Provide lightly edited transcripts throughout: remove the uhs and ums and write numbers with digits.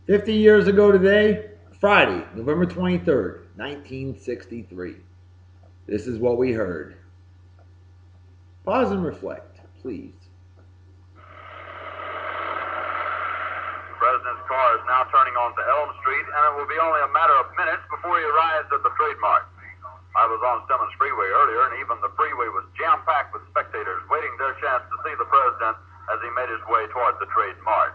50 years ago today, Friday, November 23rd, 1963. This is what we heard. Pause and reflect, please. The president's car is now turning onto Elm Street, and it will be only a matter of minutes before he arrives at the Trade Mart. I was on Stemmons Freeway earlier, and even the freeway was jam-packed with spectators waiting their chance to see the president as he made his way toward the Trade Mart.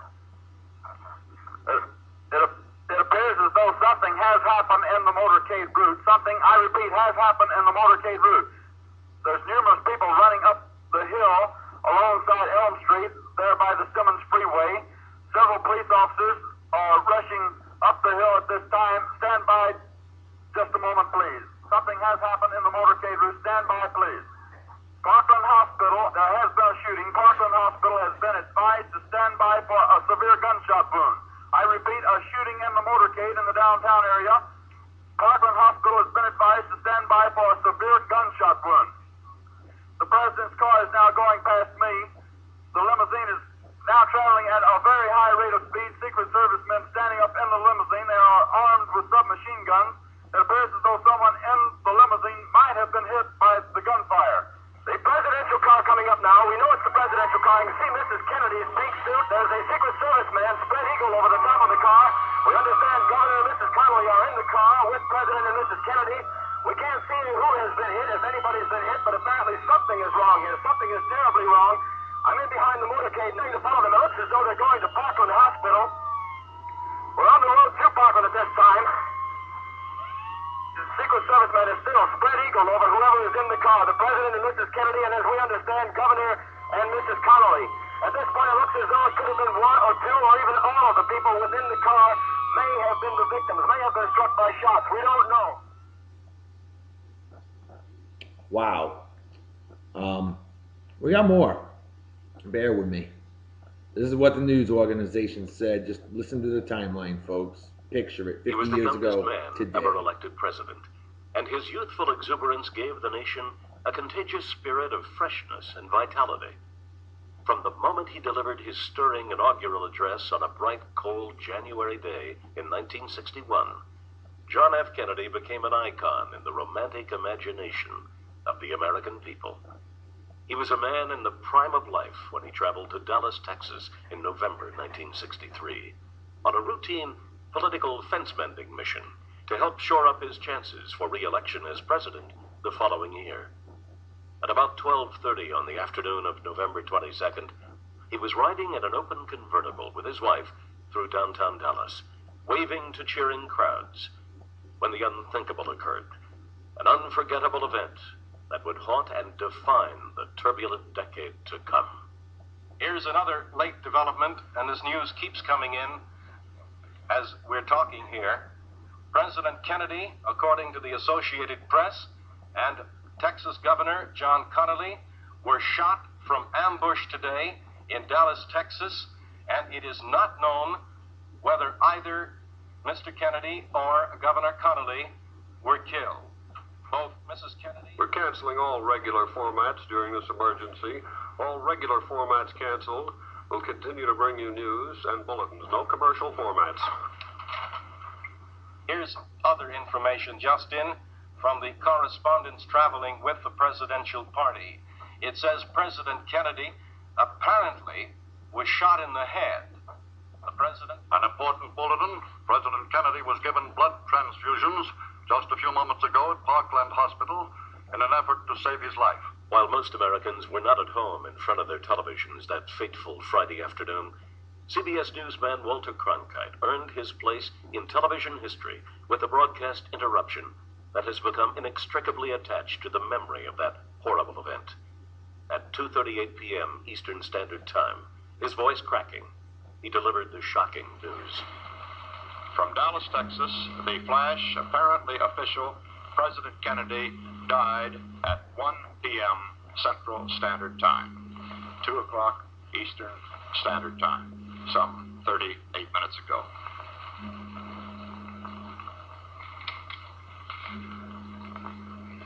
It appears as though something has happened in the motorcade route. Something, I repeat, has happened in the motorcade route. There's numerous people running up the hill alongside Elm Street, there by the Stemmons Freeway. Several police officers are rushing up the hill at this time. Stand by just a moment, please. Something has happened in the motorcade route. Stand by, please. Parkland Hospital, there has been a shooting. Parkland Hospital has been advised to stand by for a severe gunshot wound. I repeat, a shooting in the motorcade in the downtown area. Parkland Hospital has been advised to stand by for a severe gunshot wound. The president's car is now going past me. The limousine is now traveling at a very high rate of speed. Secret Service men standing up in the limousine. They are armed with submachine guns. It appears as though someone in the limousine might have been hit by the gunfire. The presidential car coming up now. We know it's the presidential car. You can see Mrs. Kennedy's pink suit. There's a Secret Service man, spread eagle, over the top of the car. We understand Governor and Mrs. Connolly are in the car with President and Mrs. Kennedy. We can't see who has been hit, if anybody's been hit, but apparently something is wrong here. Something is terribly wrong. I'm in behind the motorcade, trying to follow them. It looks as though they're going to Parkland Hospital. We're on the road to Parkland at this time. The Secret Service man is still spread eagle over whoever is in the car, the President and Mrs. Kennedy, and as we understand, Governor and Mrs. Connolly. At this point, it looks as though it could have been one or two or even all of the people within the car may have been the victims, may have been struck by shots. We don't know. Wow. We got more. Bear with me. This is what the news organization said. Just listen to the timeline, folks. Picture it. 50 He was the years youngest ago man today. ever elected president, and his youthful exuberance gave the nation a contagious spirit of freshness and vitality. From the moment he delivered his stirring inaugural address on a bright, cold January day in 1961, John F. Kennedy became an icon in the romantic imagination of the American people. He was a man in the prime of life when he traveled to Dallas, Texas in November 1963 on a routine political fence-mending mission to help shore up his chances for re-election as president the following year. At about 12:30 on the afternoon of November 22nd, he was riding in an open convertible with his wife through downtown Dallas, waving to cheering crowds, when the unthinkable occurred, an unforgettable event that would haunt and define the turbulent decade to come. Here's another late development, and this news keeps coming in as we're talking here. President Kennedy, according to the Associated Press, and Texas Governor John Connolly were shot from ambush today in Dallas, Texas, and it is not known whether either Mr. Kennedy or Governor Connolly were killed. Both Mrs. Kennedy... We're canceling all regular formats during this emergency. All regular formats canceled. We'll continue to bring you news and bulletins. No commercial formats. Here's other information just in from the correspondents traveling with the presidential party. It says President Kennedy apparently was shot in the head. The president... An important bulletin. President Kennedy was given blood transfusions just a few moments ago at Parkland Hospital in an effort to save his life. While most Americans were not at home in front of their televisions that fateful Friday afternoon, CBS newsman Walter Cronkite earned his place in television history with a broadcast interruption that has become inextricably attached to the memory of that horrible event. At 2:38 p.m. Eastern Standard Time, his voice cracking, he delivered the shocking news. From Dallas, Texas, the flash, apparently official, President Kennedy died at 1 p.m. Central Standard Time, 2 o'clock Eastern Standard Time, some 38 minutes ago.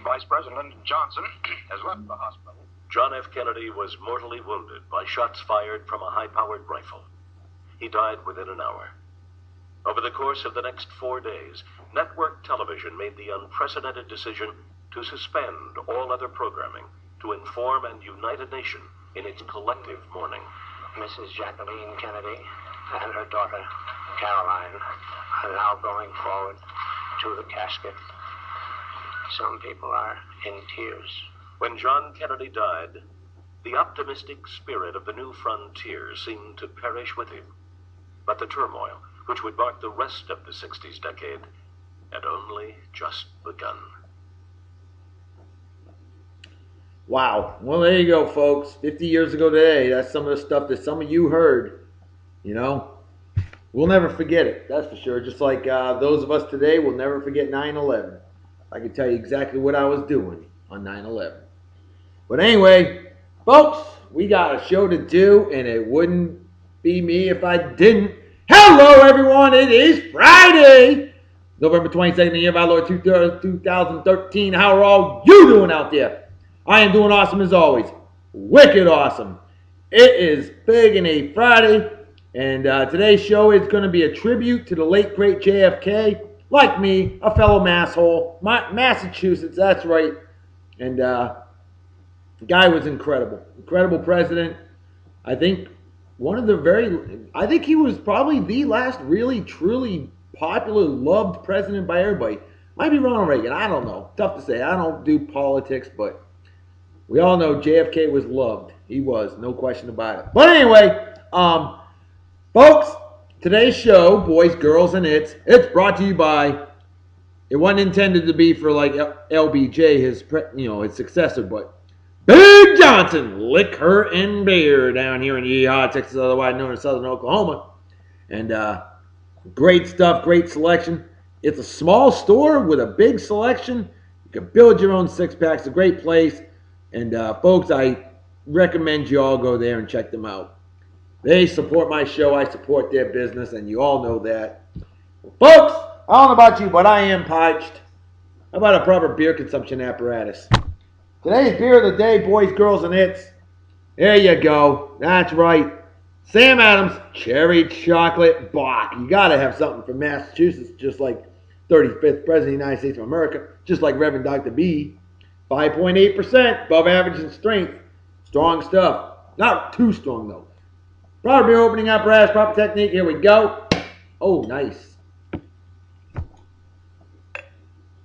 Vice President Johnson has left the hospital. John F. Kennedy was mortally wounded by shots fired from a high-powered rifle. He died within an hour. Over the course of the next 4 days, network television made the unprecedented decision to suspend all other programming to inform and unite a nation in its collective mourning. Mrs. Jacqueline Kennedy and her daughter, Caroline, are now going forward to the casket. Some people are in tears. When John Kennedy died, the optimistic spirit of the new frontier seemed to perish with him. But the turmoil, which would mark the rest of the 60s decade, had only just begun. Wow. Well, there you go, folks. 50 years ago today, that's some of the stuff that some of you heard. You know, we'll never forget it. That's for sure. Just like those of us today will never forget 9/11. I can tell you exactly what I was doing on 9/11. But anyway, folks, we got a show to do, and it wouldn't be me if I didn't. Hello, everyone. It is Friday, November 22nd, the year of our Lord 2013. How are all you doing out there? I am doing awesome as always. Wicked awesome. It is Big and A Friday, and today's show is going to be a tribute to the late, great JFK. Like me, a fellow masshole. Massachusetts, that's right. And the guy was incredible. Incredible president. I think I think he was probably the last really, truly popular, loved president by everybody. Might be Ronald Reagan. I don't know. Tough to say. I don't do politics, but we all know JFK was loved. He was, no question about it. But anyway, folks, today's show, boys, girls, and it's brought to you by. It wasn't intended to be for like LBJ, his successor, but Big Johnson Liquor and Beer down here in Yeehaw, Texas, otherwise known as Southern Oklahoma, and great stuff, great selection. It's a small store with a big selection. You can build your own six-packs. A great place. And folks, I recommend you all go there and check them out. They support my show. I support their business, and you all know that. Folks, I don't know about you, but I am parched. How about a proper beer consumption apparatus? Today's beer of the day, boys, girls, and it's. There you go. That's right. Sam Adams Cherry Chocolate Bock. You got to have something from Massachusetts, just like 35th President of the United States of America, just like Reverend Dr. B. 5.8%, above average in strength. Strong stuff. Not too strong, though. Proper beer opening apparatus, proper technique. Here we go. Oh, nice.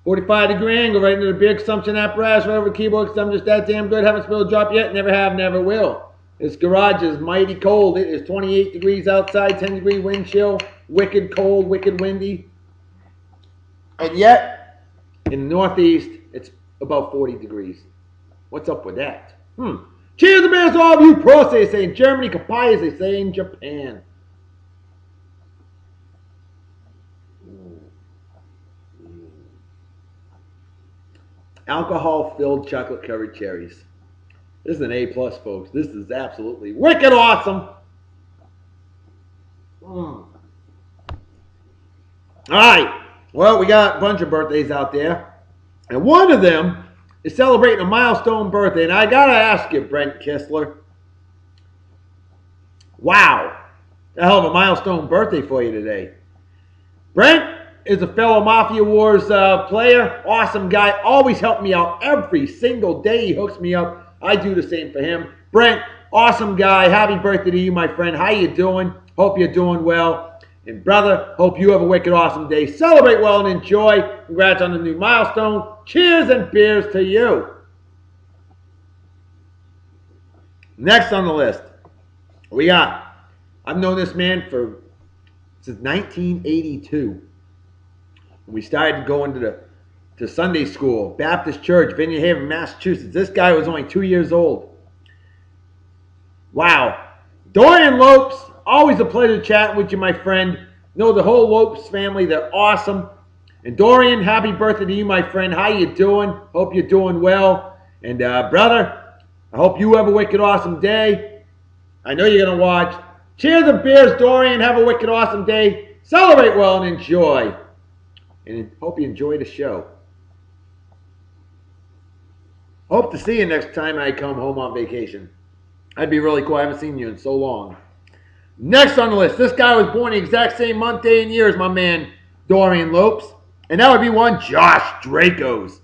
45-degree angle right into the beer consumption apparatus, right over the keyboard, because I'm just that damn good. Haven't spilled a drop yet. Never have, never will. This garage is mighty cold. It is 28 degrees outside, 10-degree wind chill. Wicked cold, wicked windy. And yet, in the Northeast, it's about 40 degrees. What's up with that? Cheers to beers to all of you pros, they say in Germany. Kapai, as they say in Japan. Alcohol-filled chocolate-covered cherries. This is an A+, folks. This is absolutely wicked awesome. All right. Well, we got a bunch of birthdays out there. And one of them is celebrating a milestone birthday. And I got to ask you, Brent Kistler. Wow. A hell of a milestone birthday for you today. Brent is a fellow Mafia Wars player. Awesome guy. Always helped me out every single day. He hooks me up. I do the same for him. Brent, awesome guy. Happy birthday to you, my friend. How you doing? Hope you're doing well. And brother, hope you have a wicked awesome day. Celebrate well and enjoy. Congrats on the new milestone. Cheers and beers to you. Next on the list, we got, I've known this man since 1982. We started going to Sunday school, Baptist Church, Vineyard Haven, Massachusetts. This guy was only 2 years old. Wow. Dorian Lopes, always a pleasure chatting with you, my friend. Know the whole Lopes family. They're awesome. And Dorian, happy birthday to you, my friend. How you doing? Hope you're doing well. And brother, I hope you have a wicked awesome day. I know you're going to watch. Cheers and beers, Dorian. Have a wicked awesome day. Celebrate well and enjoy. And hope you enjoy the show. Hope to see you next time I come home on vacation. That'd be really cool. I haven't seen you in so long. Next on the list, this guy was born the exact same month, day, and year as my man Dorian Lopes. And that would be one Josh Dracos.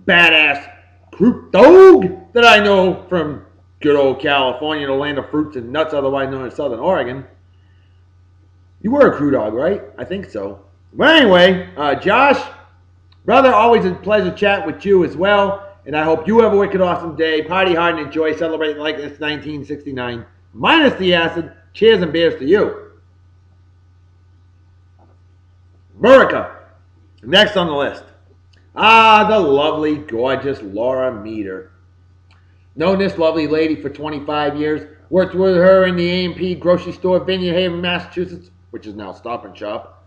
Badass croup dog that I know from good old California, the land of fruits and nuts, otherwise known as Southern Oregon. You were a crew dog, right? I think so. But anyway, Josh, brother, always a pleasure chat with you as well. And I hope you have a wicked awesome day. Party hard and enjoy celebrating like it's 1969. Minus the acid. Cheers and beers to you. America. Next on the list. The lovely, gorgeous Laura Meter. Known this lovely lady for 25 years. Worked with her in the A&P grocery store, Vineyard Haven, Massachusetts, which is now Stop and Shop.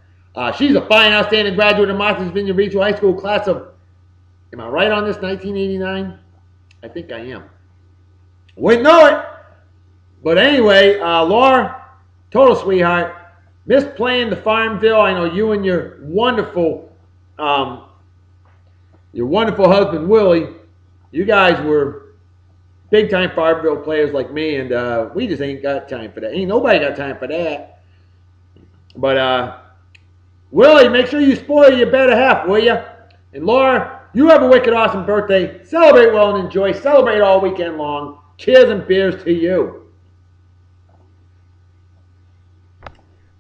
She's a fine, outstanding graduate of Martha's Vineyard Regional High School class of, am I right on this, 1989? I think I am. Wouldn't know it. But anyway, Laura, total sweetheart. Missed playing the Farmville. I know you and your wonderful husband, Willie, you guys were big-time Farmville players like me, and we just ain't got time for that. Ain't nobody got time for that. But, Willie, make sure you spoil your better half, will you? And Laura, you have a wicked awesome birthday. Celebrate well and enjoy. Celebrate all weekend long. Cheers and beers to you.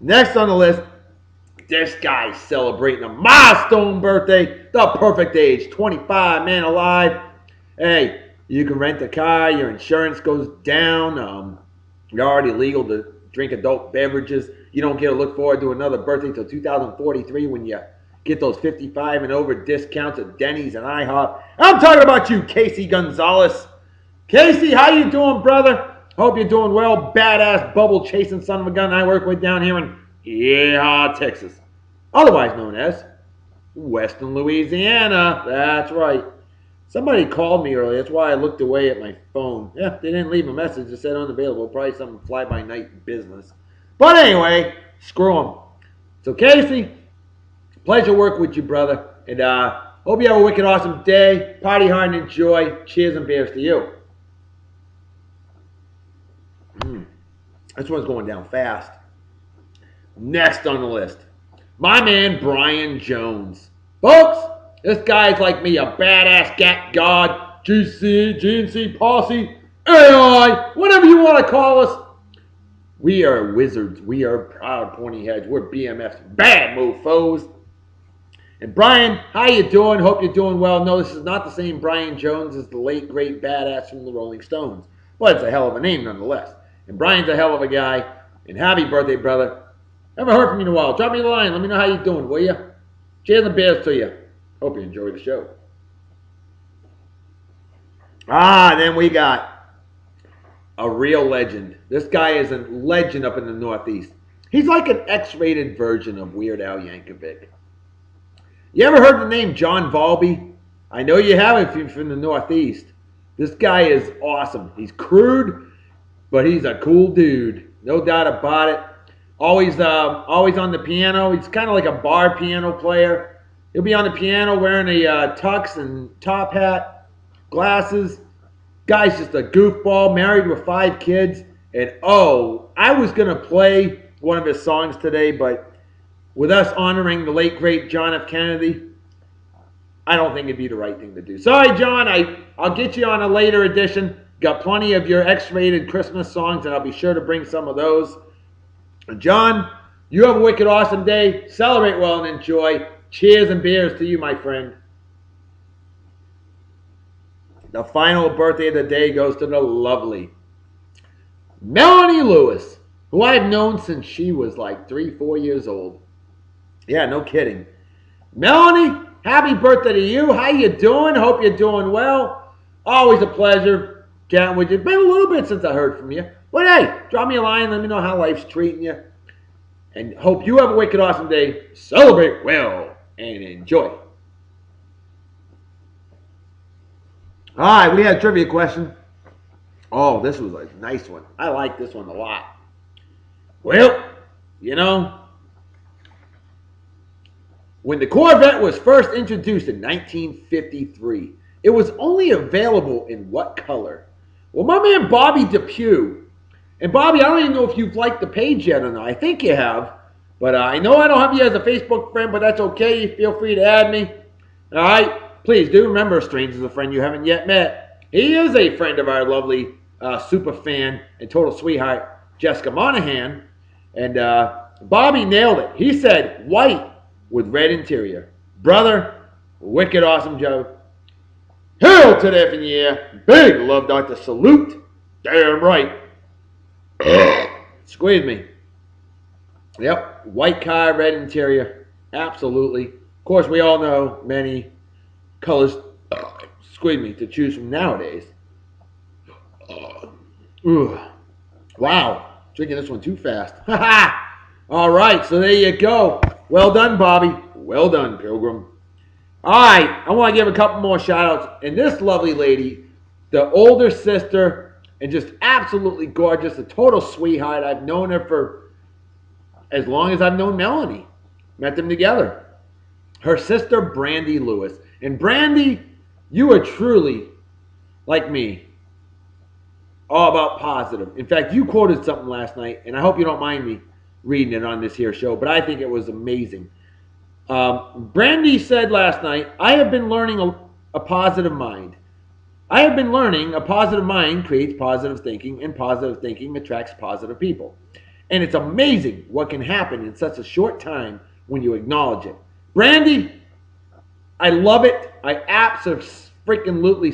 Next on the list, this guy's celebrating a milestone birthday, the perfect age, 25, man alive. Hey, you can rent a car, your insurance goes down, you're already legal to drink adult beverages. You don't get to look forward to another birthday until 2043 when you get those 55 and over discounts at Denny's and IHOP. I'm talking about you, Casey Gonzalez. Casey, how you doing, brother? Hope you're doing well. Badass bubble chasing son of a gun I work with down here in Yeehaw, Texas. Otherwise known as Western Louisiana. That's right. Somebody called me earlier. That's why I looked away at my phone. Yeah, they didn't leave a message. It said unavailable. Probably some fly-by-night business. But anyway, screw them. So Casey, pleasure working with you, brother. And hope you have a wicked awesome day. Party hard and enjoy. Cheers and beers to you. This one's going down fast. Next on the list, my man Brian Jones. Folks, this guy's like me, a badass gat god, GNC posse, AI, whatever you want to call us. We are wizards. We are proud pointy heads. We're BMFs, bad mofos. And Brian, how you doing? Hope you're doing well. No, this is not the same Brian Jones as the late, great badass from the Rolling Stones. But it's a hell of a name nonetheless. And Brian's a hell of a guy. And happy birthday, brother. Haven't heard from you in a while. Drop me a line. Let me know how you're doing, will you? Cheers and beers to you. Hope you enjoy the show. Then we got a real legend. This guy is a legend up in the Northeast. He's like an X-rated version of Weird Al Yankovic. You ever heard the name John Valby? I know you have if you're from the Northeast. This guy is awesome. He's crude, but he's a cool dude. No doubt about it. Always on the piano. He's kind of like a bar piano player. He'll be on the piano wearing a tux and top hat, glasses. Guy's just a goofball, married with 5 kids. And I was going to play one of his songs today, but with us honoring the late, great John F. Kennedy, I don't think it'd be the right thing to do. Sorry, John. I'll get you on a later edition. Got plenty of your X-rated Christmas songs, and I'll be sure to bring some of those. John, you have a wicked awesome day. Celebrate well and enjoy. Cheers and beers to you, my friend. The final birthday of the day goes to the lovely Melanie Lewis, who I've known since she was like 3-4 years old. Yeah, no kidding. Melanie, happy birthday to you. How you doing? Hope you're doing well. Always a pleasure chatting with you. It's been a little bit since I heard from you. But hey, drop me a line. Let me know how life's treating you. And hope you have a wicked awesome day. Celebrate well and enjoy. All right, we had a trivia question. Oh, this was a nice one. I like this one a lot. Well, when the Corvette was first introduced in 1953, it was only available in what color? Well, my man Bobby DePew, And Bobby, I don't even know if you've liked the page yet or not. I think you have. But I know I don't have you as a Facebook friend, but that's okay. Feel free to add me. All right? Please do remember a stranger's a friend you haven't yet met. He is a friend of our lovely super fan and total sweetheart, Jessica Monahan. And Bobby nailed it. He said white with red interior. Brother, wicked awesome joke. Hail to the effing yeah. Big love, Dr. Salute. Damn right. Squeeze me. Yep. White car, red interior. Absolutely. Of course, we all know many colors, squeeze me, to choose from nowadays. Wow. Drinking this one too fast. All right. So there you go. Well done, Bobby. Well done, Pilgrim. All right, I want to give a couple more shout-outs. And this lovely lady, the older sister, and just absolutely gorgeous, a total sweetheart. I've known her for as long as I've known Melanie. Met them together. Her sister, Brandy Lewis. And Brandy, you are truly, like me, all about positive. In fact, you quoted something last night, and I hope you don't mind me reading it on this here show, but I think it was amazing. Brandy said last night, I have been learning a positive mind. I have been learning a positive mind creates positive thinking, and positive thinking attracts positive people. And it's amazing what can happen in such a short time when you acknowledge it. Brandy, I love it. I absolutely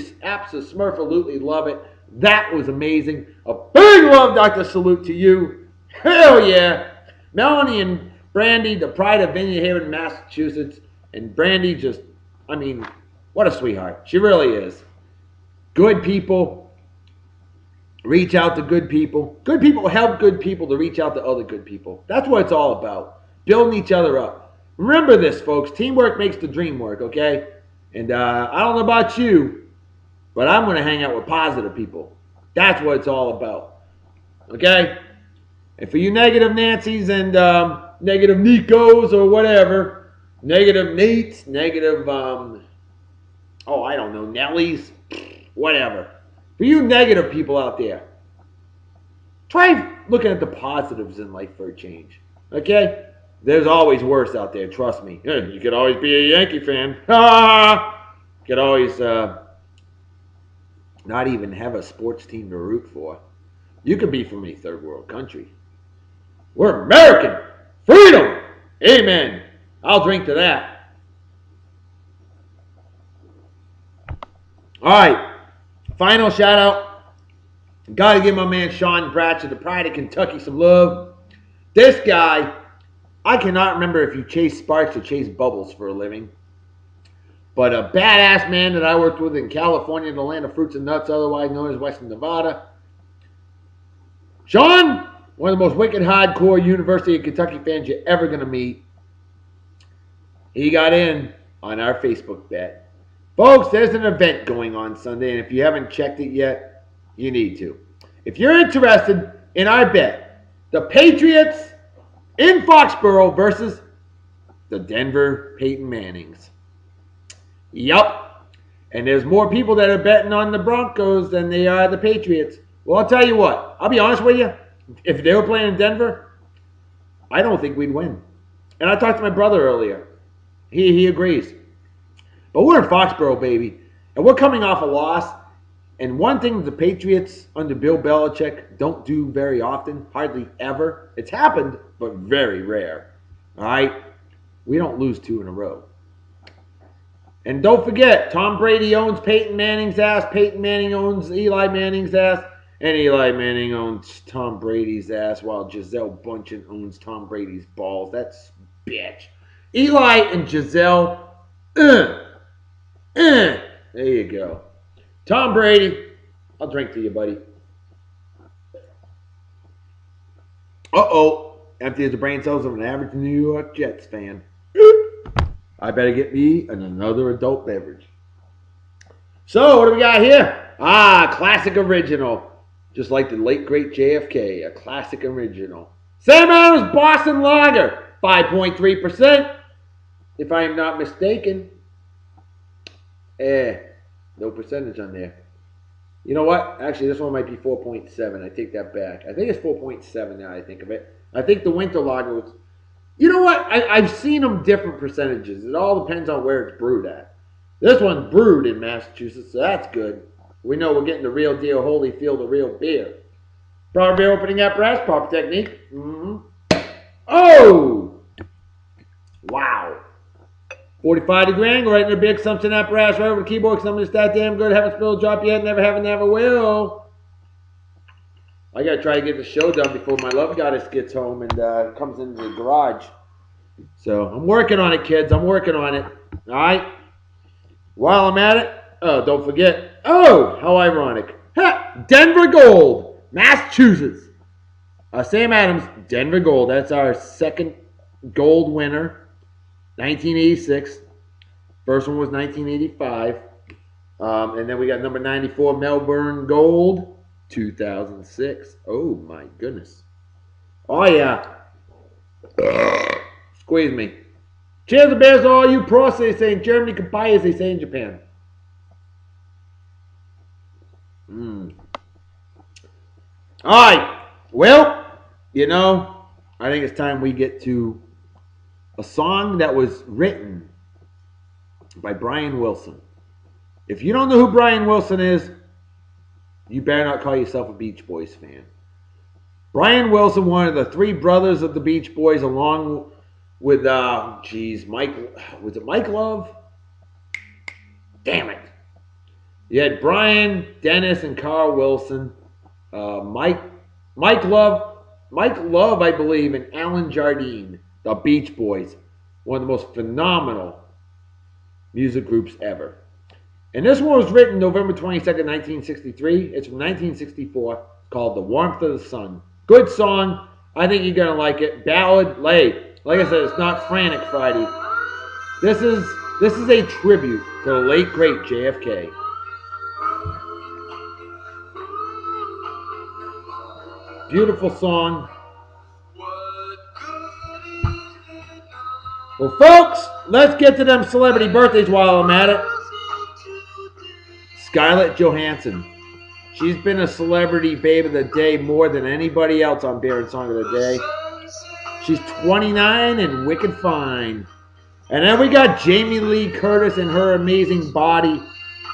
love it. That was amazing. A big love, Dr. Salute to you. Hell yeah. Melanie and Brandy, the pride of Vineyard Haven, Massachusetts. And Brandy just, I mean, what a sweetheart. She really is. Good people reach out to good people. Good people help good people to reach out to other good people. That's what it's all about. Building each other up. Remember this, folks. Teamwork makes the dream work, okay? And I don't know about you, but I'm going to hang out with positive people. That's what it's all about. Okay? And for you negative Nancys and negative Nikos or whatever, negative Nates, negative, I don't know, Nellies, whatever. For you negative people out there, try looking at the positives in life for a change. Okay? There's always worse out there, trust me. You could always be a Yankee fan. You could always not even have a sports team to root for. You could be from a third world country. We're American. Freedom. Amen. I'll drink to that. All right. Final shout out. Got to give my man Sean Bratcher, the pride of Kentucky, some love. This guy, I cannot remember if you chase sparks or chase bubbles for a living. But a badass man that I worked with in California, the land of fruits and nuts, otherwise known as Western Nevada. Sean, one of the most wicked hardcore University of Kentucky fans you're ever going to meet. He got in on our Facebook bet. Folks, there's an event going on Sunday, and if you haven't checked it yet, you need to. If you're interested in our bet, the Patriots in Foxborough versus the Denver Peyton Mannings. Yup. And there's more people that are betting on the Broncos than they are the Patriots. Well, I'll tell you what. I'll be honest with you. If they were playing in Denver, I don't think we'd win. And I talked to my brother earlier. He agrees. But we're in Foxborough, baby. And we're coming off a loss. And one thing the Patriots under Bill Belichick don't do very often, hardly ever. It's happened, but very rare. All right? We don't lose 2 in a row. And don't forget, Tom Brady owns Peyton Manning's ass. Peyton Manning owns Eli Manning's ass. And Eli Manning owns Tom Brady's ass while Gisele Bundchen owns Tom Brady's balls. That's bitch. Eli and Gisele, there you go. Tom Brady, I'll drink to you, buddy. Uh-oh. Empty as the brain cells of an average New York Jets fan. I better get me another adult beverage. So, what do we got here? Classic original. Just like the late, great JFK, a classic original. Sam Adams Boston Lager, 5.3%, if I am not mistaken. No percentage on there. You know what? Actually, this one might be 4.7. I take that back. I think it's 4.7 now I think of it. I think the winter lager was... You know what? I've seen them different percentages. It all depends on where it's brewed at. This one's brewed in Massachusetts, so that's good. We know we're getting the real deal Holyfield, the real beer. Proper beer opening apparatus, proper technique. Oh! Wow. 45-degree angle right in the big Sumption apparatus right over the keyboard. Something that's that damn good. Haven't spilled a drop yet. Never have and never will. I got to try to get the show done before my love goddess gets home and comes into the garage. So I'm working on it, kids. I'm working on it. All right? While I'm at it, oh, don't forget. Oh, how ironic. Ha! Denver Gold, Massachusetts. Sam Adams, Denver Gold. That's our second gold winner. 1986. First one was 1985. And then we got number 94, Melbourne Gold, 2006. Oh, my goodness. Oh, yeah. Squeeze me. Cheers the bears to all you pros, they say in Germany, Kampai, as they say in Japan. All right. Well, you know, I think it's time we get to a song that was written by Brian Wilson. If you don't know who Brian Wilson is, you better not call yourself a Beach Boys fan. Brian Wilson, one of the three brothers of the Beach Boys, along with, Mike, was it Mike Love? Damn it. You had Brian, Dennis, and Carl Wilson. Mike Love, I believe, and Alan Jardine. The Beach Boys, one of the most phenomenal music groups ever. And this one was written November 22nd, 1963. It's from 1964. It's called The Warmth of the Sun. Good song. I think you're going to like it. Ballad, like I said, it's not Frantic Friday. This is a tribute to the late, great JFK. Beautiful song. Well, folks, let's get to them celebrity birthdays while I'm at it. Scarlett Johansson. She's been a celebrity babe of the day more than anybody else on Beer and Song of the Day. She's 29 and wicked fine. And then we got Jamie Lee Curtis and her amazing body,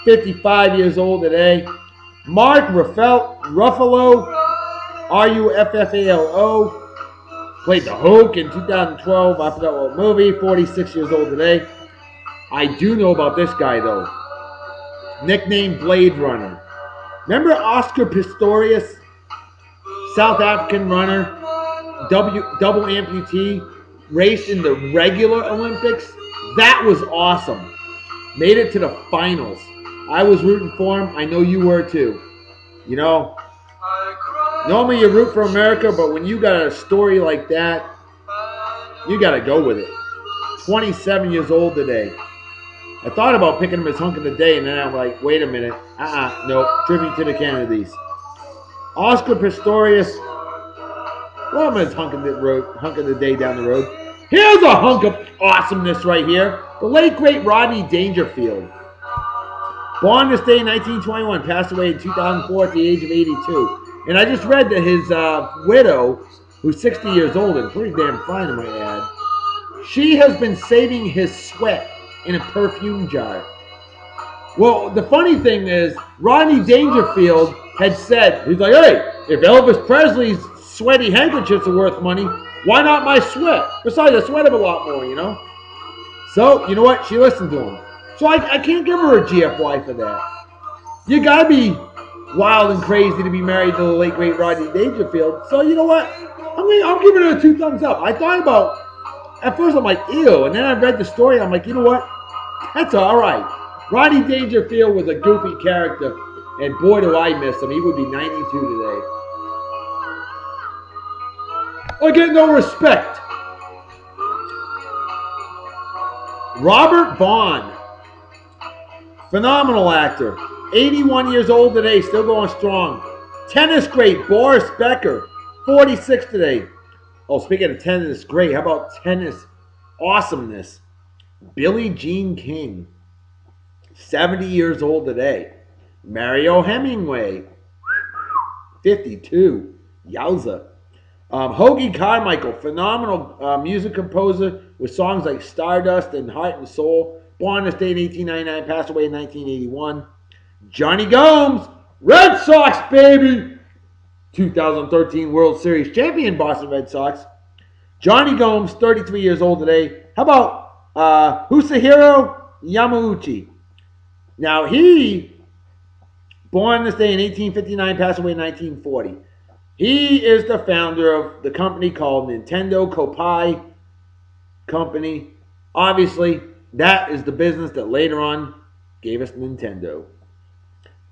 55 years old today. Mark Ruffalo, R-U-F-F-A-L-O. Played the Hulk in 2012. I forgot what movie. 46 years old today. I do know about this guy, though. Nicknamed Blade Runner. Remember Oscar Pistorius? South African runner. Double amputee. Raced in the regular Olympics. That was awesome. Made it to the finals. I was rooting for him. I know you were, too. You know, normally you root for America, but when you got a story like that, you got to go with it. 27 years old today. I thought about picking him as Hunk of the Day, and then I'm like, wait a minute. No. Tribute to the Kennedys. Oscar Pistorius. Well, I'm his Hunk of the Day down the road. Here's a hunk of awesomeness right here. The late, great Rodney Dangerfield. Born this day in 1921, passed away in 2004 at the age of 82. And I just read that his widow, who's 60 years old and pretty damn fine, I might add, she has been saving his sweat in a perfume jar. Well, the funny thing is, Rodney Dangerfield had said, he's like, hey, if Elvis Presley's sweaty handkerchiefs are worth money, why not my sweat? Besides, I sweat him a lot more, you know? So, you know what? She listened to him. So I can't give her a GFY for that. You gotta be wild and crazy to be married to the late, great Rodney Dangerfield. So, you know what? I'm giving her a 2 thumbs up. I thought about, at first I'm like, ew. And then I read the story. I'm like, you know what? That's all right. Rodney Dangerfield was a goofy character. And boy, do I miss him. He would be 92 today. I get no respect. Robert Vaughn. Phenomenal actor. 81 years old today, still going strong. Tennis great, Boris Becker. 46 today. Oh, speaking of tennis great, how about tennis awesomeness? Billie Jean King. 70 years old today. Mario Hemingway, 52. Yowza. Hoagie Carmichael, phenomenal music composer with songs like Stardust and Heart and Soul. Born this day in 1899, passed away in 1981. Johnny Gomes, Red Sox, baby! 2013 World Series champion, Boston Red Sox. Johnny Gomes, 33 years old today. How about Husahiro Yamauchi? Now, he, born this day in 1859, passed away in 1940. He is the founder of the company called Nintendo Kopai Company. Obviously, that is the business that later on gave us Nintendo.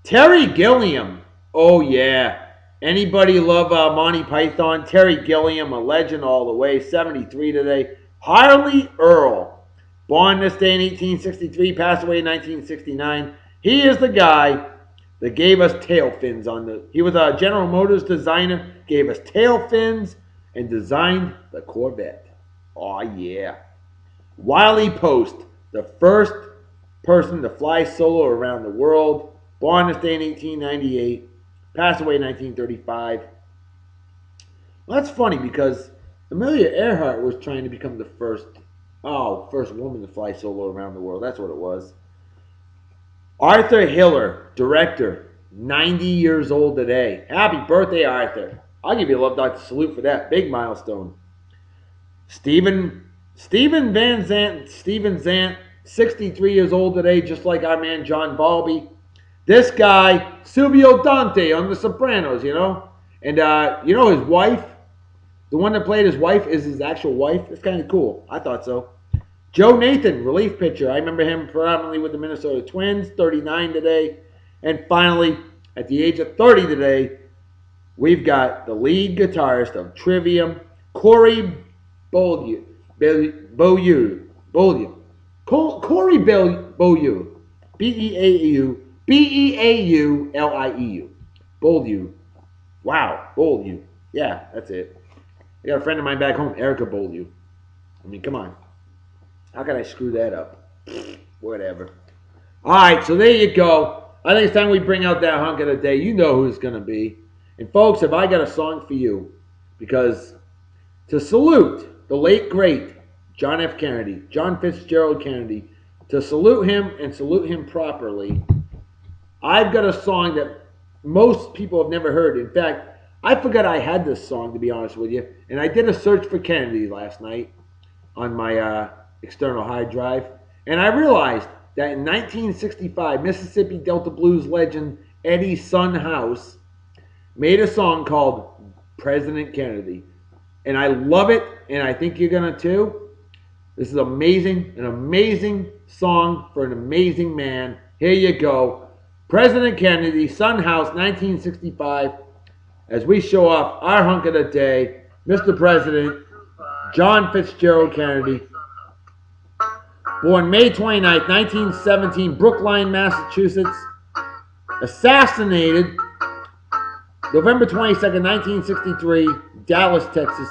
Terry Gilliam. Oh, yeah. Anybody love Monty Python? Terry Gilliam, a legend all the way, 73 today. Harley Earl, born this day in 1863, passed away in 1969. He is the guy that gave us tail fins on the... He was a General Motors designer, gave us tail fins, and designed the Corvette. Oh, yeah. Wiley Post, the first person to fly solo around the world, born this day in 1898. Passed away in 1935. Well, that's funny because Amelia Earhart was trying to become the first woman to fly solo around the world. That's what it was. Arthur Hiller, director, 90 years old today. Happy birthday, Arthur. I'll give you a Love Doctor salute for that. Big milestone. Steven Zant, 63 years old today, just like our man John Balby. This guy, Silvio Dante on The Sopranos, you know? And, you know his wife? The one that played his wife is his actual wife? It's kind of cool. I thought so. Joe Nathan, relief pitcher. I remember him predominantly with the Minnesota Twins, 39 today. And finally, at the age of 30 today, we've got the lead guitarist of Trivium, Corey Beaulieu. Corey Beaulieu. B-E-A-U-L-I-E-U. Beaulieu. Wow, Beaulieu. Yeah, that's it. I got a friend of mine back home, Erica Beaulieu. I mean, come on. How can I screw that up? Whatever. All right, so there you go. I think it's time we bring out that hunk of the day. You know who it's going to be. And folks, have I got a song for you? Because to salute the late, great John F. Kennedy, John Fitzgerald Kennedy, to salute him and salute him properly, I've got a song that most people have never heard. In fact, I forgot I had this song, to be honest with you. And I did a search for Kennedy last night on my external hard drive. And I realized that in 1965, Mississippi Delta Blues legend Eddie Son House made a song called President Kennedy. And I love it, and I think you're going to too. This is amazing, an amazing song for an amazing man. Here you go. President Kennedy, Son House, 1965, as we show off our hunk of the day, Mr. President, John Fitzgerald Kennedy, born May 29th, 1917, Brookline, Massachusetts, assassinated November 22nd, 1963, Dallas, Texas.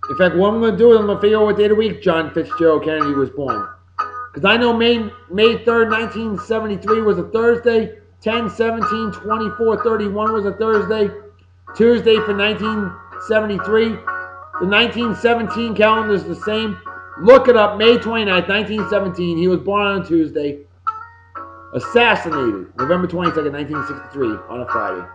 In fact, what I'm going to do is I'm going to figure out what day of the week John Fitzgerald Kennedy was born. Because I know May 3rd, 1973 was a Thursday, 10, 17, 24, 31 was a Thursday, Tuesday for 1973. The 1917 calendar is the same. Look it up, May 29th, 1917. He was born on a Tuesday. Assassinated November 22nd, 1963 on a Friday.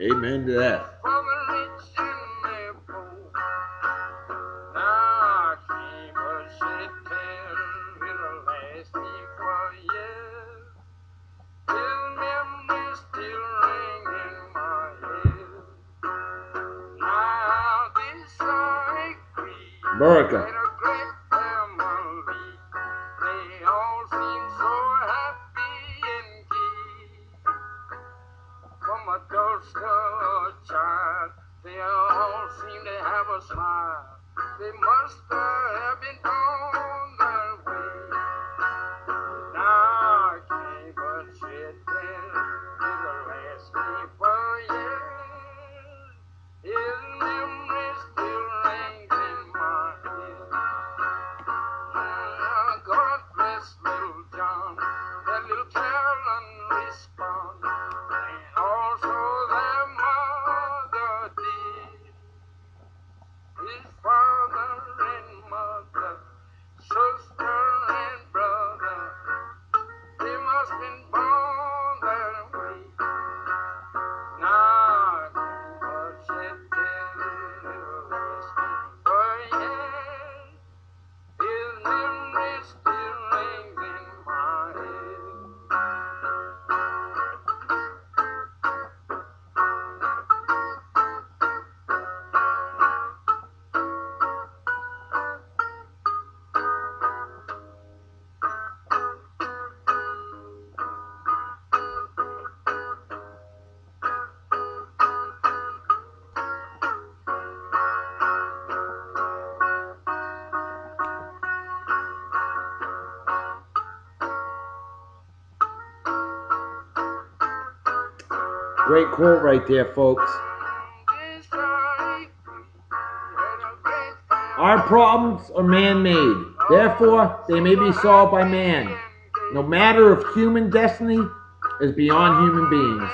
Amen to that. America. Great quote right there, folks. Our problems are man-made. Therefore, they may be solved by man. No matter if human destiny is beyond human beings.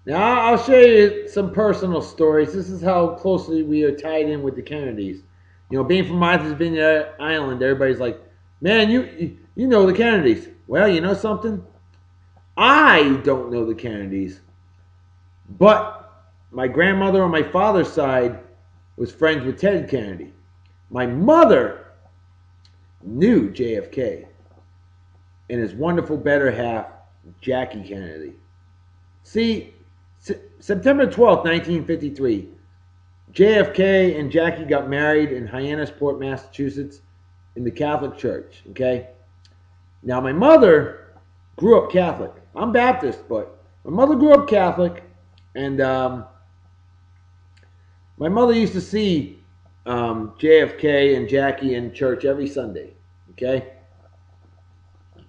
Now, I'll show you some personal stories. This is how closely we are tied in with the Kennedys. You know, being from Martha's Vineyard Island, everybody's like, man, you know the Kennedys. Well, you know something? I don't know the Kennedys. But my grandmother on my father's side was friends with Ted Kennedy. My mother knew JFK and his wonderful better half, Jackie Kennedy. See, September 12th, 1953, JFK and Jackie got married in Hyannisport, Massachusetts, in the Catholic Church, okay? Now, my mother grew up Catholic. I'm Baptist, but my mother grew up Catholic, and my mother used to see JFK and Jackie in church every Sunday, okay?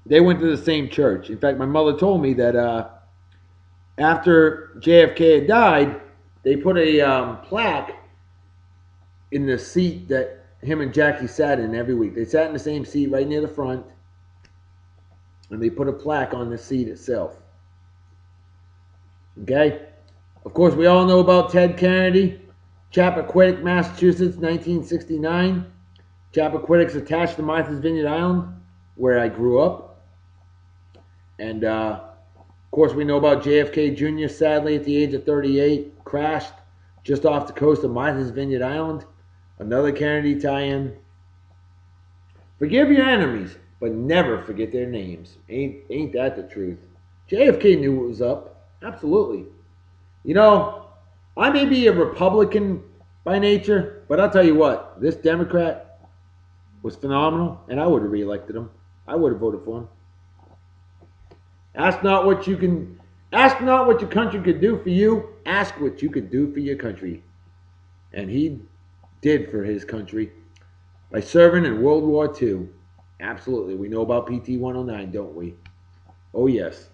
They went to the same church. In fact, my mother told me that after JFK had died, they put a plaque in the seat that him and Jackie sat in every week. They sat in the same seat right near the front, and they put a plaque on the seat itself. Okay? Of course, we all know about Ted Kennedy, Chappaquiddick, Massachusetts, 1969. Chappaquiddick's attached to Martha's Vineyard Island, where I grew up. And, of course, we know about JFK Jr., sadly, at the age of 38, crashed just off the coast of Martha's Vineyard Island. Another Kennedy tie-in. Forgive your enemies, but never forget their names. Ain't that the truth? JFK knew what was up. Absolutely. You know, I may be a Republican by nature, but I'll tell you what, this Democrat was phenomenal, and I would have reelected him. I would have voted for him. Ask not what your country could do for you. Ask what you could do for your country. And he did for his country by serving in World War II. Absolutely. We know about PT 109, don't we? Oh, yes.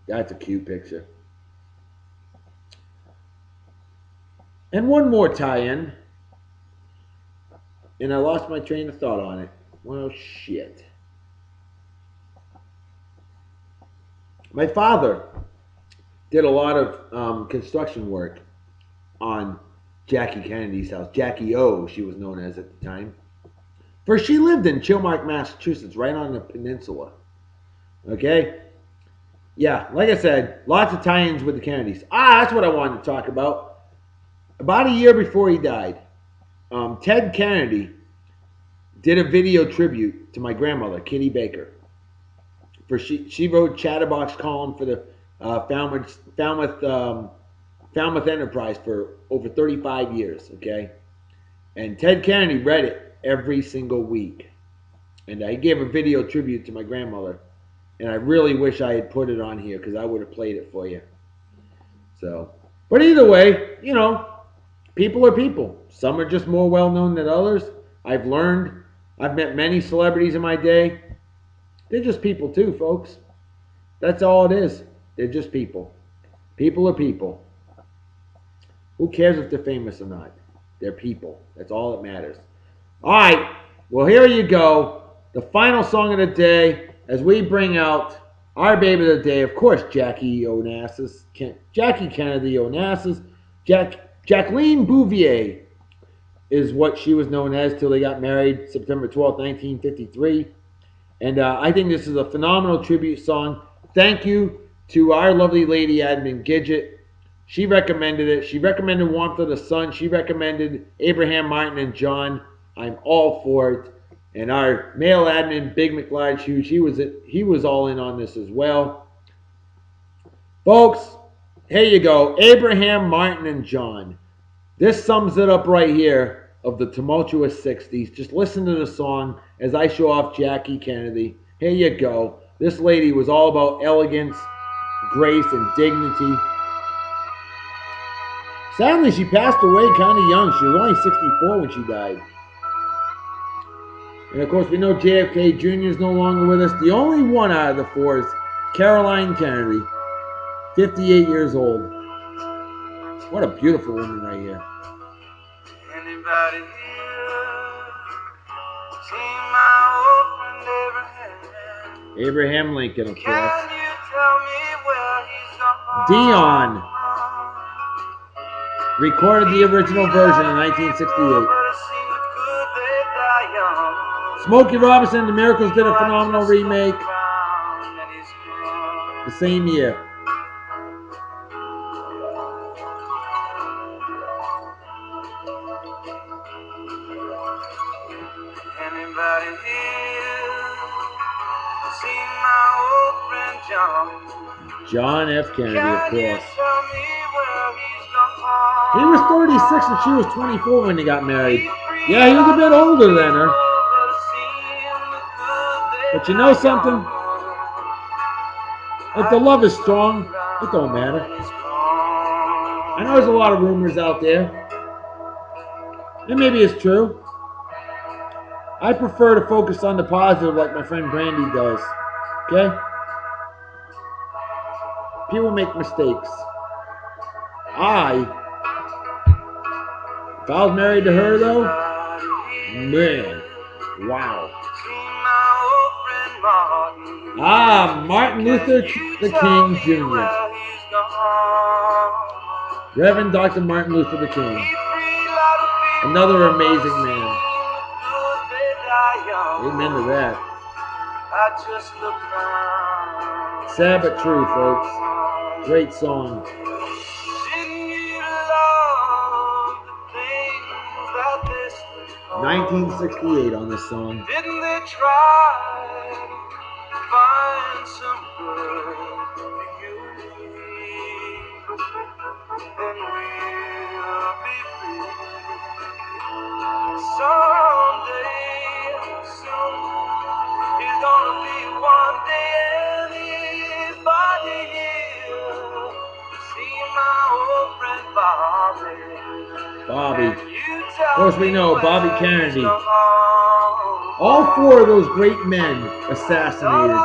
That's a cute picture. And one more tie-in. And I lost my train of thought on it. Well, shit. My father did a lot of construction work on Jackie Kennedy's house. Jackie O, she was known as at the time. For she lived in Chilmark, Massachusetts, right on the peninsula. Okay? Yeah, like I said, lots of tie-ins with the Kennedys. That's what I wanted to talk about. About a year before he died, Ted Kennedy did a video tribute to my grandmother, Kitty Baker. For she wrote Chatterbox column for the Falmouth Enterprise for over 35 years, okay? And Ted Kennedy read it every single week. And I gave a video tribute to my grandmother. And I really wish I had put it on here because I would have played it for you. So, but either way, you know, people are people. Some are just more well-known than others. I've met many celebrities in my day. They're just people too, folks. That's all it is. They're just people. People are people. Who cares if they're famous or not? They're people. That's all that matters. All right. Well, here you go. The final song of the day as we bring out our baby of the day. Of course, Jackie Onassis. Jackie Kennedy Onassis. Jacqueline Bouvier is what she was known as till they got married September 12, 1953. And I think this is a phenomenal tribute song. Thank you to our lovely lady admin, Gidget. She recommended it. She recommended Warmth of the Sun. She recommended Abraham Martin and John. I'm all for it. And our male admin, Big McLeod Hughes, he was all in on this as well. Folks, Here you go. Abraham, Martin, and John. This sums it up right here of the tumultuous 60s. Just listen to the song as I show off Jackie Kennedy. Here you go. This lady was all about elegance, grace, and dignity. Sadly, she passed away kind of young. She was only 64 when she died. And of course, we know JFK Jr. is no longer with us. The only one out of the four is Caroline Kennedy, 58 years old. What a beautiful woman right here. Anybody here seen my old friend Abraham? Abraham Lincoln, of course. Can you tell me where he's gone? Dion recorded the original version in 1968. Smokey Robinson and the Miracles did a phenomenal remake the same year. Anybody here seen my old friend John? John F. Kennedy, of Can you course. tell me where he's gone? He was 36 and she was 24 when they got married. Yeah, he was a bit older than her. But you know something? If the love is strong, it don't matter. I know there's a lot of rumors out there. And maybe it's true. I prefer to focus on the positive like my friend Brandy does. Okay? People make mistakes. If I was married to her though, man, wow. Martin Luther the King Jr. Reverend Dr. Martin Luther the King. Another amazing man. Amen to that. Sad but true, folks. Great song. 1968 on this song. Didn't they try to find some good for you? Then we'll be free. Someday, soon, it's gonna be one day. Anybody here see my old friend Bobby? Bobby. Of course, we know Bobby Kennedy. All four of those great men assassinated.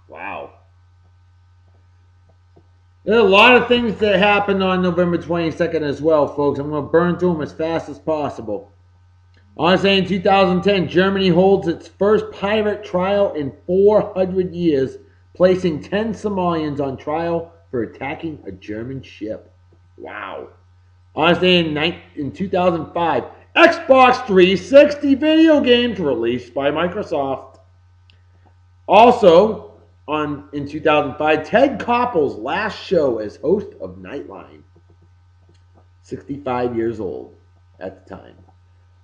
Wow. There are a lot of things that happened on November 22nd as well, folks. I'm going to burn through them as fast as possible. Honestly, in 2010, Germany holds its first pirate trial in 400 years, placing 10 Somalians on trial for attacking a German ship. Wow. Honestly, in 2005, Xbox 360 video games released by Microsoft. Also, in 2005, Ted Koppel's last show as host of Nightline. 65 years old at the time.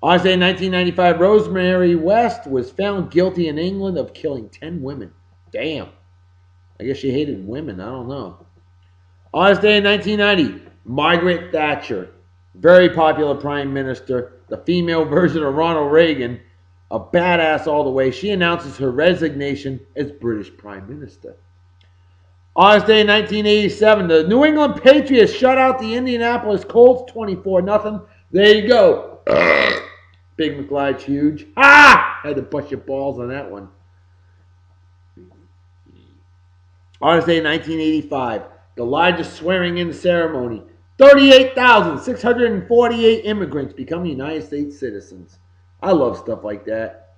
Also in 1995, Rosemary West was found guilty in England of killing 10 women. Damn. I guess she hated women. I don't know. On this day in 1990, Margaret Thatcher, very popular prime minister, the female version of Ronald Reagan, a badass all the way, she announces her resignation as British Prime Minister. On this day in 1987, the New England Patriots shut out the Indianapolis Colts 24-0. There you go. Big McLeod's huge. Ah! Had to bust your balls on that one. On this day in 1985, the largest swearing-in ceremony. 38,648 immigrants become United States citizens. I love stuff like that.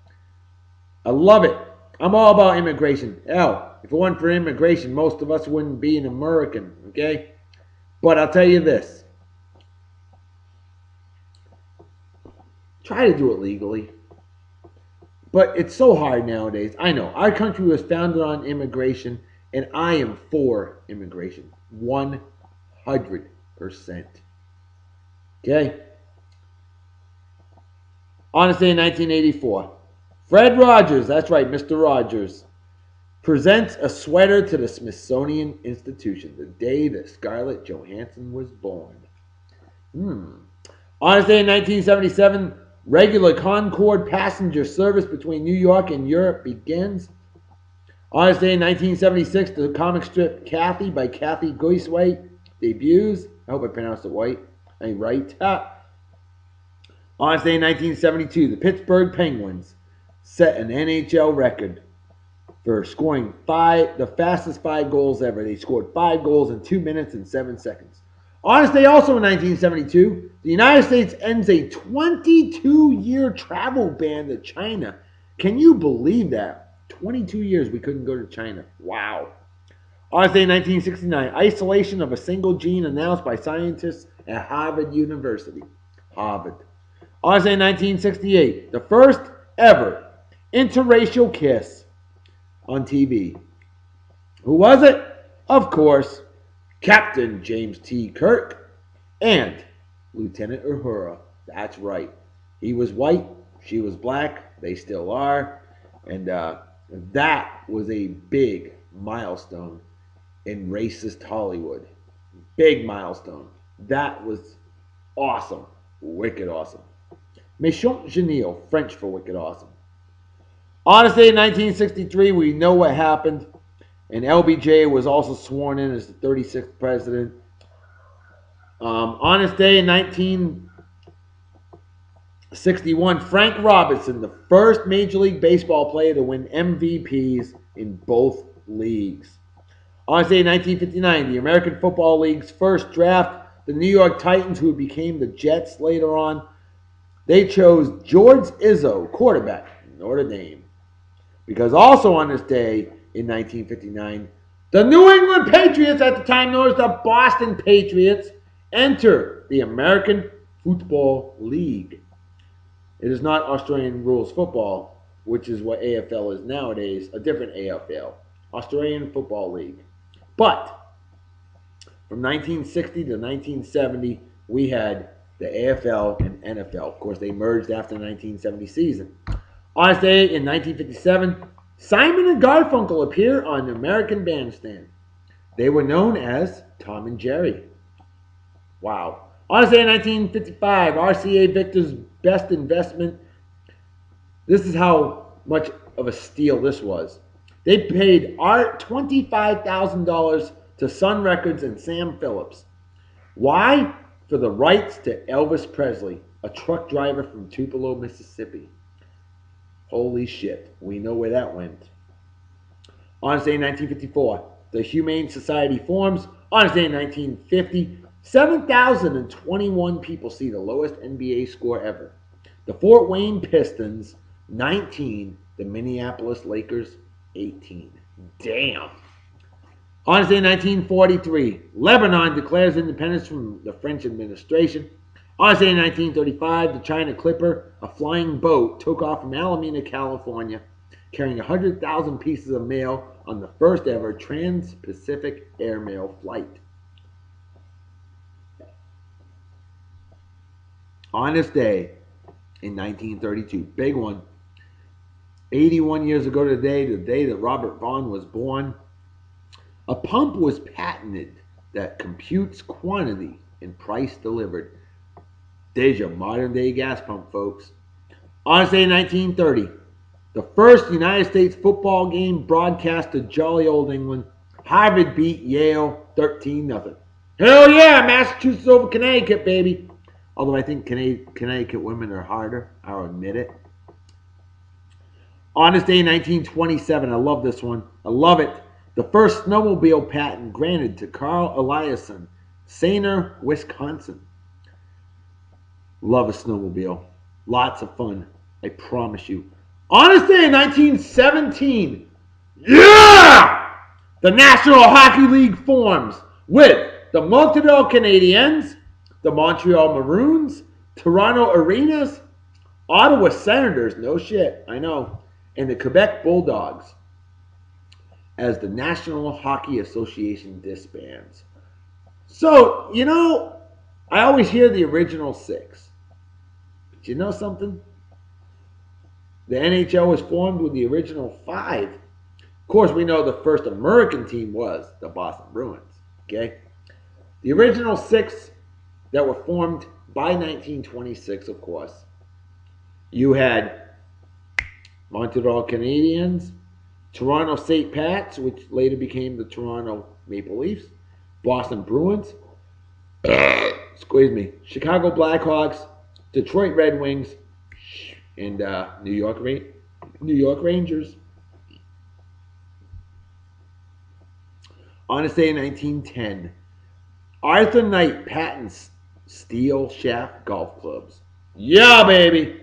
I love it. I'm all about immigration. Hell, if it weren't for immigration, most of us wouldn't be an American, okay? But I'll tell you this. Try to do it legally. But it's so hard nowadays. I know. Our country was founded on immigration, and I am for immigration. 100%. Okay? On this day in 1984, Fred Rogers, that's right, Mr. Rogers, presents a sweater to the Smithsonian Institution, the day that Scarlett Johansson was born. On this day in 1977, regular Concorde passenger service between New York and Europe begins. On this day in 1976, the comic strip Kathy by Kathy Goiswhite debuts. I hope I pronounced it right. On this day in 1972, the Pittsburgh Penguins set an NHL record for scoring the fastest 5 goals ever. They scored 5 goals in 2 minutes and 7 seconds. On this day also in 1972, the United States ends a 22-year travel ban to China. Can you believe that? 22 years we couldn't go to China. Wow. On this day in 1969, isolation of a single gene announced by scientists at Harvard University. Harvard. On this day in 1968, the first ever interracial kiss on TV. Who was it? Of course, Captain James T. Kirk and Lieutenant Uhura. That's right. He was white, she was black, they still are. And that was a big milestone in racist Hollywood. Big milestone. That was awesome. Wicked awesome. Méchant Génial, French for wicked awesome. On this day in 1963, we know what happened. And LBJ was also sworn in as the 36th president. On this day in 1961, Frank Robinson, the first Major League Baseball player to win MVPs in both leagues. On this day in 1959, the American Football League's first draft, the New York Titans, who became the Jets later on, they chose George Izzo, quarterback, Notre Dame. Because also on this day in 1959, the New England Patriots, at the time known as the Boston Patriots, enter the American Football League. It is not Australian rules football, which is what AFL is nowadays, a different AFL, Australian Football League. But from 1960 to 1970, we had the AFL and NFL. Of course, they merged after the 1970 season. On this day in 1957, Simon and Garfunkel appear on the American Bandstand. They were known as Tom and Jerry. Wow. On this day in 1955, RCA Victor's best investment. This is how much of a steal this was. They paid Art $25,000 to Sun Records and Sam Phillips. Why? For the rights to Elvis Presley, a truck driver from Tupelo, Mississippi. Holy shit, we know where that went. On this day in 1954, the Humane Society forms. On this day in 1950, 7,021 people see the lowest NBA score ever. The Fort Wayne Pistons, 19. The Minneapolis Lakers, 18. Damn. On this day in 1943, Lebanon declares independence from the French administration. On this day in 1935, the China Clipper, a flying boat, took off from Alameda, California, carrying 100,000 pieces of mail on the first ever trans-Pacific airmail flight. On this day in 1932, big one, 81 years ago today, the day that Robert Vaughn was born, a pump was patented that computes quantity and price delivered. There's your modern day gas pump, folks. On this day in 1930, the first United States football game broadcast to jolly old England, Harvard beat Yale 13-0. Hell yeah, Massachusetts over Connecticut, baby. Although I think Connecticut women are harder, I'll admit it. On this day in 1927, I love this one. I love it. The first snowmobile patent granted to Carl Eliason, Sainer, Wisconsin. Love a snowmobile. Lots of fun, I promise you. On this day in 1917, yeah! The National Hockey League forms with the Montreal Canadiens, the Montreal Maroons, Toronto Arenas, Ottawa Senators, no shit, I know, and the Quebec Bulldogs as the National Hockey Association disbands. So, you know, I always hear the original 6. But you know something? The NHL was formed with the original 5. Of course, we know the first American team was the Boston Bruins, okay? The original 6 that were formed by 1926, of course. You had Montreal Canadiens, Toronto St. Pats, which later became the Toronto Maple Leafs, Boston Bruins, Chicago Blackhawks, Detroit Red Wings, and New York Rangers. On this day in 1910, Arthur Knight patents steel shaft golf clubs. Yeah, baby.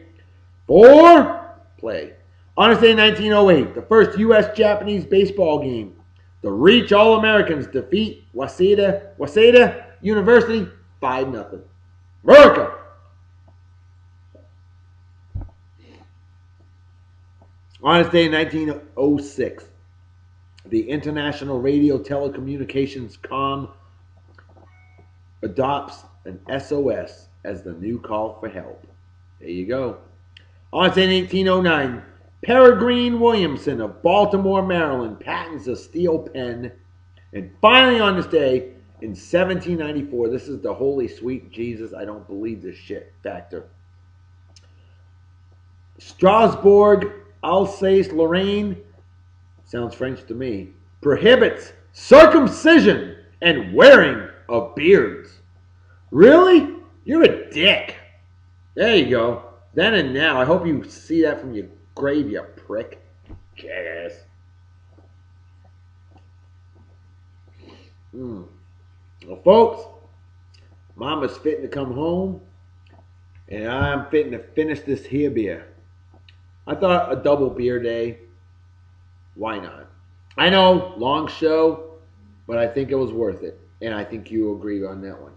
4 play. On this day in 1908, the first U.S.-Japanese baseball game. The Reach All-Americans defeat Waseda University 5-0. America! On this day in 1906, the International Radio Telecommunications Com adopts an SOS as the new call for help. There you go. On this day in 1809, Peregrine Williamson of Baltimore, Maryland patents a steel pen. And finally on this day, in 1794, this is the holy sweet Jesus, I don't believe this shit factor. Strasbourg, Alsace-Lorraine, sounds French to me, prohibits circumcision and wearing of beards. Really? You're a dick. There you go. Then and now. I hope you see that from your grave, you prick. Jackass. Well, folks, Mama's fitting to come home, and I'm fitting to finish this here beer. I thought a double beer day, why not? I know, long show, but I think it was worth it, and I think you agree on that one.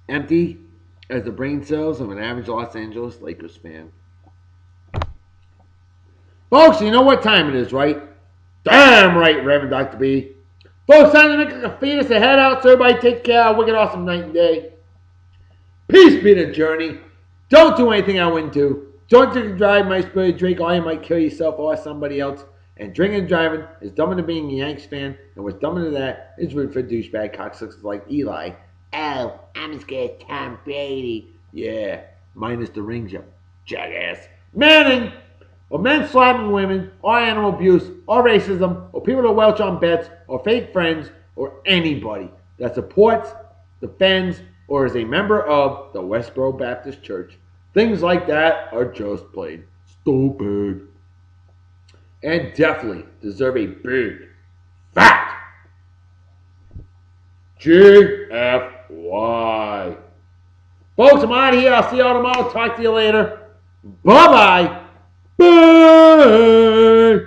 Empty as the brain cells of an average Los Angeles Lakers fan. Folks, you know what time it is, right? Damn right, Reverend Dr. B. Folks, time to make a fetus and head out so everybody take care. Have a wicked awesome night and day. Peace be the journey. Don't do anything I wouldn't do. Don't drink and drive, my spirit drink, or you might kill yourself or somebody else. And drinking and driving is dumber than being a Yanks fan. And what's dumber than that is rooting for douchebag cocksuckers like Eli. Oh, I'm scared of Tom Brady. Yeah, minus the rings, you jackass. Manning! Or men slapping women, or animal abuse, or racism, or people that welch on bets, or fake friends, or anybody that supports, defends, or is a member of the Westboro Baptist Church. Things like that are just plain stupid. And definitely deserve a big, fat GFY. Folks, I'm out of here. I'll see y'all tomorrow. Talk to you later. Bye-bye. Bye.